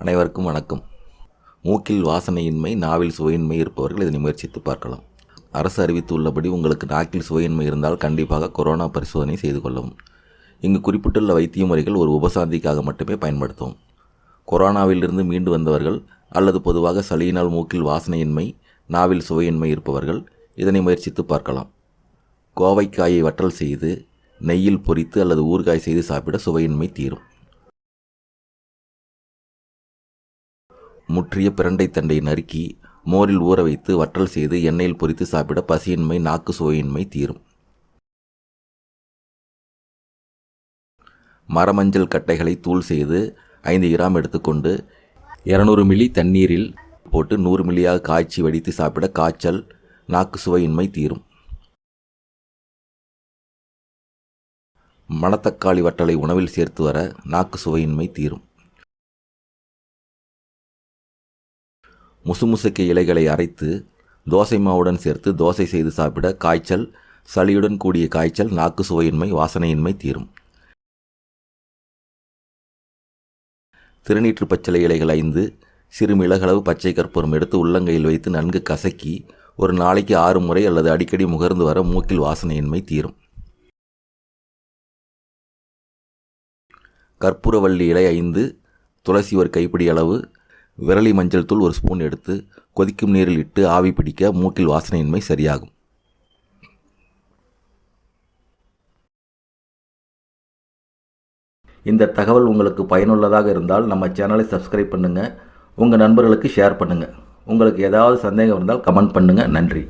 அனைவருக்கும் வணக்கம். மூக்கில் வாசனையின்மை, நாவில் சுவையின்மை இருப்பவர்கள் இதனை முயற்சித்து பார்க்கலாம். அரசு அறிவித்துள்ளபடி உங்களுக்கு நாக்கில் சுவையின்மை இருந்தால் கண்டிப்பாக கொரோனா பரிசோதனை செய்து கொள்ளவும். இங்கு குறிப்பிட்டுள்ள வைத்திய முறைகள் ஒரு உபசாந்திக்காக மட்டுமே பயன்படுத்தும். கொரோனாவிலிருந்து மீண்டு வந்தவர்கள் அல்லது பொதுவாக சளியினால் மூக்கில் வாசனையின்மை, நாவில் சுவையின்மை இருப்பவர்கள் இதனை முயற்சித்து பார்க்கலாம். கோவைக்காயை வற்றல் செய்து நெய்யில் பொரித்து அல்லது ஊறுகாய் செய்து சாப்பிட சுவையின்மை தீரும். முற்றிய பிரண்டை தண்டை நறுக்கி மோரில் ஊற வைத்து வற்றல் செய்து எண்ணெயில் பொரித்து சாப்பிட பசியின்மை, நாக்கு சுவையின்மை தீரும். மரமஞ்சள் கட்டைகளை தூள் செய்து 5 கிராம் எடுத்துக்கொண்டு 200 மில்லி தண்ணீரில் போட்டு 100 மில்லியாக காய்ச்சி வடித்து சாப்பிட காய்ச்சல், நாக்கு சுவையின்மை தீரும். மணத்தக்காளி வற்றலை உணவில் சேர்த்து வர நாக்கு சுவையின்மை தீரும். முசுமுசுக்கு இலைகளை அரைத்து தோசை மாவுடன் சேர்த்து தோசை செய்து சாப்பிட காய்ச்சல், சளியுடன் கூடிய காய்ச்சல், நாக்கு சுவையின்மை, வாசனையின்மை தீரும். திருநீற்று பச்சிலை இலைகள் 5, சிறு மிளகளவு பச்சை கற்பூரம் எடுத்து உள்ளங்கையில் வைத்து நன்கு கசக்கி ஒரு நாளைக்கு 6 முறை அல்லது அடிக்கடி முகர்ந்து வர மூக்கில் வாசனையின்மை தீரும். கற்பூரவள்ளி இலை 5, துளசி ஒரு கைப்பிடி அளவு, விரலி மஞ்சள் தூள் 1 ஸ்பூன் எடுத்து கொதிக்கும் நீரில் இட்டு ஆவி பிடிக்க மூக்கில் வாசனையின்மை சரியாகும். இந்த தகவல் உங்களுக்கு பயனுள்ளதாக இருந்தால் நம்ம சேனலை சப்ஸ்கிரைப் பண்ணுங்கள். உங்கள் நண்பர்களுக்கு ஷேர் பண்ணுங்கள். உங்களுக்கு ஏதாவது சந்தேகம் இருந்தால் கமெண்ட் பண்ணுங்கள். நன்றி.